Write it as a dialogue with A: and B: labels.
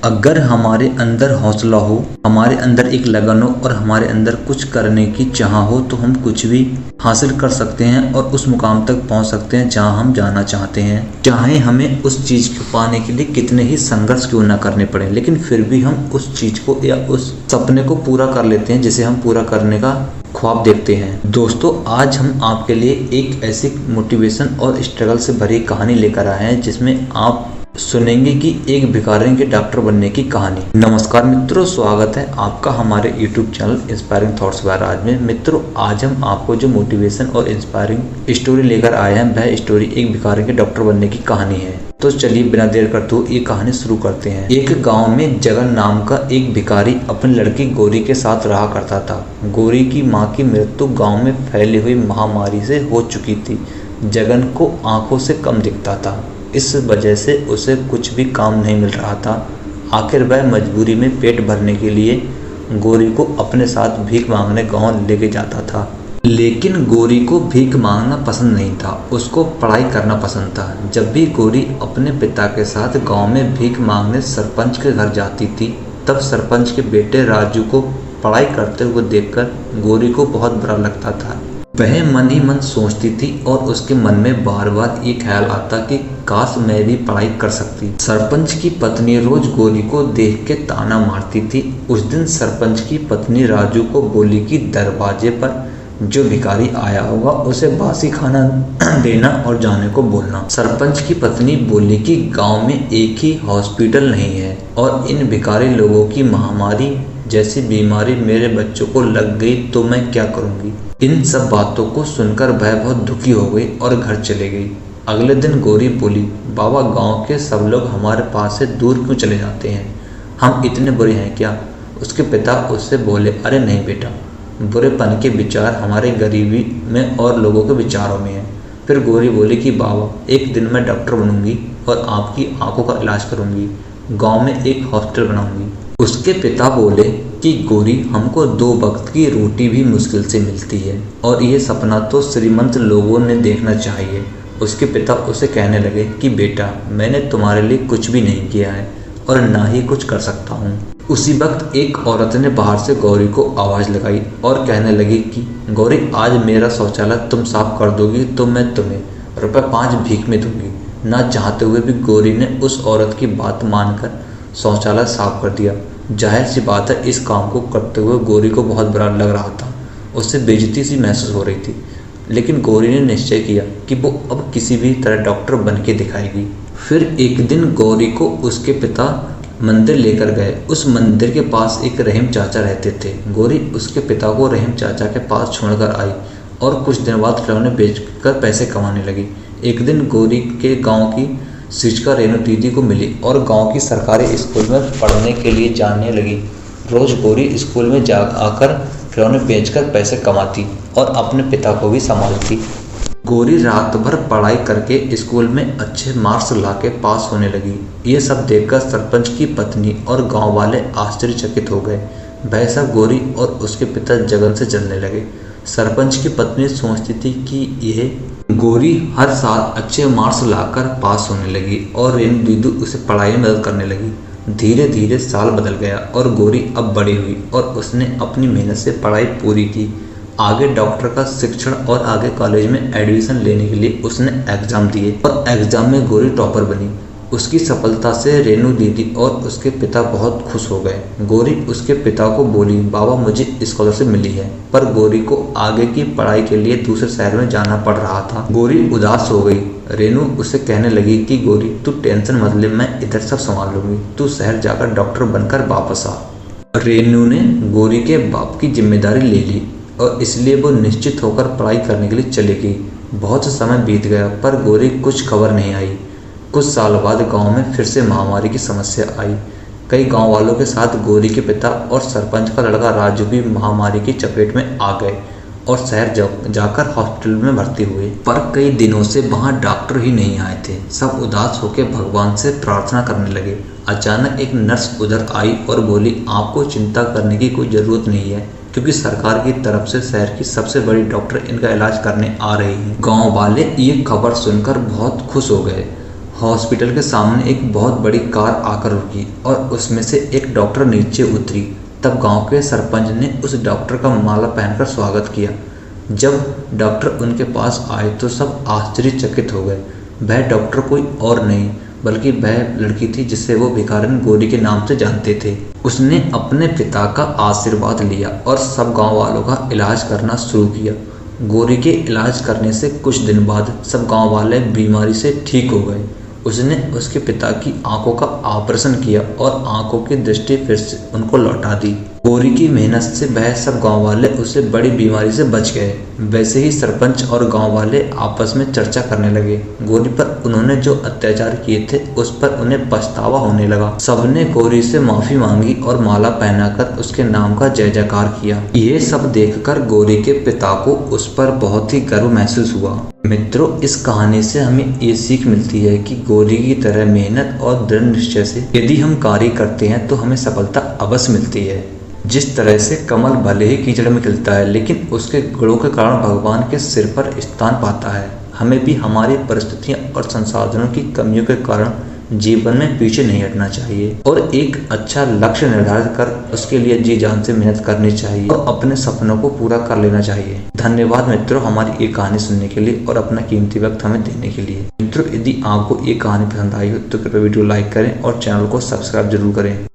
A: अगर हमारे अंदर हौसला हो, हमारे अंदर एक लगन हो और हमारे अंदर कुछ करने की चाह हो तो हम कुछ भी हासिल कर सकते हैं और उस मुकाम तक पहुंच सकते हैं जहां हम जाना चाहते हैं। चाहे हमें उस चीज़ को पाने के लिए कितने ही संघर्ष क्यों ना करने पड़े, लेकिन फिर भी हम उस चीज़ को या उस सपने को पूरा कर लेते हैं जिसे हम पूरा करने का ख्वाब देखते हैं। दोस्तों, आज हम आपके लिए एक ऐसी मोटिवेशन और स्ट्रगल से भरी कहानी लेकर आए हैं जिसमें आप सुनेंगे कि एक भिखारी के डॉक्टर बनने की कहानी। नमस्कार मित्रों, स्वागत है आपका हमारे YouTube channel inspiring thoughts by Raj में। मित्रों, आज हम आपको जो मोटिवेशन और इंस्पायरिंग स्टोरी लेकर आए हैं वह स्टोरी एक भिखारी के डॉक्टर बनने की कहानी है। तो चलिए बिना देर करते हुए ये कहानी शुरू करते हैं। एक गांव में जगन नाम का एक भिखारी अपनी लड़की गौरी के साथ रहा करता था। गौरी की मां की मृत्यु गांव में फैली हुई महामारी से हो चुकी थी। जगन को आंखों से कम दिखता था, इस वजह से उसे कुछ भी काम नहीं मिल रहा था। आखिर वह मजबूरी में पेट भरने के लिए गौरी को अपने साथ भीख मांगने गांव लेके जाता था। लेकिन गौरी को भीख मांगना पसंद नहीं था, उसको पढ़ाई करना पसंद था। जब भी गौरी अपने पिता के साथ गांव में भीख मांगने सरपंच के घर जाती थी, तब सरपंच के बेटे राजू को पढ़ाई करते हुए देखकर गौरी को बहुत बुरा लगता था। वह मन ही मन सोचती थी और उसके मन में बार बार ये ख्याल आता कि काश मैं भी पढ़ाई कर सकती। सरपंच की पत्नी रोज गौरी को देख के ताना मारती थी। उस दिन सरपंच की पत्नी राजू को बोली कि दरवाजे पर जो भिखारी आया होगा उसे बासी खाना देना और जाने को बोलना। सरपंच की पत्नी बोली कि गांव में एक ही हॉस्पिटल नहीं है और इन भिखारी लोगों की महामारी जैसी बीमारी मेरे बच्चों को लग गई तो मैं क्या करूंगी। इन सब बातों को सुनकर वह बहुत दुखी हो गई और घर चले गई। अगले दिन गौरी बोली, बाबा, गांव के सब लोग हमारे पास से दूर क्यों चले जाते हैं? हम इतने बुरे हैं क्या? उसके पिता उससे बोले, अरे नहीं बेटा, बुरेपन के विचार हमारे गरीबी में और लोगों के विचारों में है। फिर गौरी बोली कि बाबा, एक दिन मैं डॉक्टर बनूंगी और आपकी आंखों का इलाज करूंगी, गाँव में एक हॉस्पिटल बनाऊंगी। उसके पिता बोले कि गौरी, हमको 2 वक्त की रोटी भी मुश्किल से मिलती है और ये सपना तो श्रीमंत लोगों ने देखना चाहिए। उसके पिता उसे कहने लगे कि बेटा, मैंने तुम्हारे लिए कुछ भी नहीं किया है और ना ही कुछ कर सकता हूँ। उसी वक्त एक औरत ने बाहर से गौरी को आवाज़ लगाई और कहने लगी कि गौरी, आज मेरा शौचालय तुम साफ कर दोगी तो मैं तुम्हें ₹5 भीख में दूंगी। ना चाहते हुए भी गौरी ने उस औरत की बात मानकर शौचालय साफ कर दिया। जाहिर सी बात है, इस काम को करते हुए गौरी को बहुत बुरा लग रहा था। उससे बेइज्जती सी महसूस हो रही थी, लेकिन गौरी ने निश्चय किया कि वो अब किसी भी तरह डॉक्टर बन के दिखाएगी। फिर एक दिन गौरी को उसके पिता मंदिर लेकर गए। उस मंदिर के पास एक रहीम चाचा रहते थे। गौरी उसके पिता को रहीम चाचा के पास छोड़कर आई और कुछ दिन बाद खिलौने बेचकर पैसे कमाने लगी। एक दिन गौरी के गाँव की शिक्षिका रेणु दीदी को मिली और गांव की सरकारी स्कूल में पढ़ने के लिए जाने लगी। रोज गौरी स्कूल में आकर खिलौने बेचकर पैसे कमाती और अपने पिता को भी संभालती। गौरी रात भर पढ़ाई करके स्कूल में अच्छे मार्क्स लाके पास होने लगी। ये सब देखकर सरपंच की पत्नी और गांव वाले आश्चर्यचकित हो गए। वह सब गौरी और उसके पिता जगन से जलने लगे। सरपंच की पत्नी सोचती थी कि यह गौरी हर साल अच्छे मार्क्स लाकर पास होने लगी और रेणु दीदी उसे पढ़ाई में मदद करने लगी। धीरे धीरे साल बदल गया और गौरी अब बड़ी हुई और उसने अपनी मेहनत से पढ़ाई पूरी की। आगे डॉक्टर का शिक्षण और आगे कॉलेज में एडमिशन लेने के लिए उसने एग्ज़ाम दिए और एग्ज़ाम में गौरी टॉपर बनी। उसकी सफलता से रेणु दीदी और उसके पिता बहुत खुश हो गए। गौरी उसके पिता को बोली, बाबा, मुझे स्कॉलरशिप मिली है। पर गौरी को आगे की पढ़ाई के लिए दूसरे शहर में जाना पड़ रहा था। गौरी उदास हो गई। रेणु उसे कहने लगी कि गौरी, तू टेंशन मत ले, मैं इधर सब संभाल लूंगी, तू शहर जाकर डॉक्टर बनकर वापस आ। रेणु ने गौरी के बाप की जिम्मेदारी ले ली और इसलिए वो निश्चित होकर पढ़ाई करने के लिए चली गई। बहुत समय बीत गया पर गौरी कुछ खबर नहीं आई। कुछ साल बाद गांव में फिर से महामारी की समस्या आई। कई गांव वालों के साथ गौरी के पिता और सरपंच का लड़का राजू भी महामारी की चपेट में आ गए और शहर जाकर हॉस्पिटल में भर्ती हुए। पर कई दिनों से वहां डॉक्टर ही नहीं आए थे। सब उदास होकर भगवान से प्रार्थना करने लगे। अचानक एक नर्स उधर आई और बोली, आपको चिंता करने की कोई ज़रूरत नहीं है, क्योंकि सरकार की तरफ से शहर की सबसे बड़ी डॉक्टर इनका इलाज करने आ रही है। गाँव वाले ये खबर सुनकर बहुत खुश हो गए। हॉस्पिटल के सामने एक बहुत बड़ी कार आकर रुकी और उसमें से एक डॉक्टर नीचे उतरी। तब गांव के सरपंच ने उस डॉक्टर का माला पहनकर स्वागत किया। जब डॉक्टर उनके पास आए तो सब आश्चर्यचकित हो गए। वह डॉक्टर कोई और नहीं बल्कि वह लड़की थी जिसे वो भिखारिन गौरी के नाम से जानते थे। उसने अपने पिता का आशीर्वाद लिया और सब गांव वालों का इलाज करना शुरू किया। गौरी के इलाज करने से कुछ दिन बाद सब गांव वाले बीमारी से ठीक हो गए। उसने उसके पिता की आंखों का ऑपरेशन किया और आंखों की दृष्टि फिर से उनको लौटा दी। गौरी की मेहनत से वह सब गांव वाले उससे बड़ी बीमारी से बच गए। वैसे ही सरपंच और गांव वाले आपस में चर्चा करने लगे। गौरी पर उन्होंने जो अत्याचार किए थे उस पर उन्हें पछतावा होने लगा। सबने गौरी से माफी मांगी और माला पहनाकर उसके नाम का जय जयकार किया। ये सब देखकर गौरी के पिता को उस पर बहुत ही गर्व महसूस हुआ। मित्रों, इस कहानी से हमें ये सीख मिलती है कि गौरी की तरह मेहनत और दृढ़ निश्चय से यदि हम कार्य करते हैं तो हमें सफलता अवश्य मिलती है। जिस तरह से कमल भले ही कीचड़ में खिलता है लेकिन उसके गुणों के कारण भगवान के सिर पर स्थान पाता है, हमें भी हमारी परिस्थितियां और संसाधनों की कमियों के कारण जीवन में पीछे नहीं हटना चाहिए और एक अच्छा लक्ष्य निर्धारित कर उसके लिए जी जान से मेहनत करनी चाहिए और अपने सपनों को पूरा कर लेना चाहिए। धन्यवाद मित्रों, हमारी ये कहानी सुनने के लिए और अपना कीमती वक्त हमें देने के लिए। मित्रों, यदि आपको ये कहानी पसंद आई हो तो कृपया वीडियो लाइक करें और चैनल को सब्सक्राइब जरूर करें।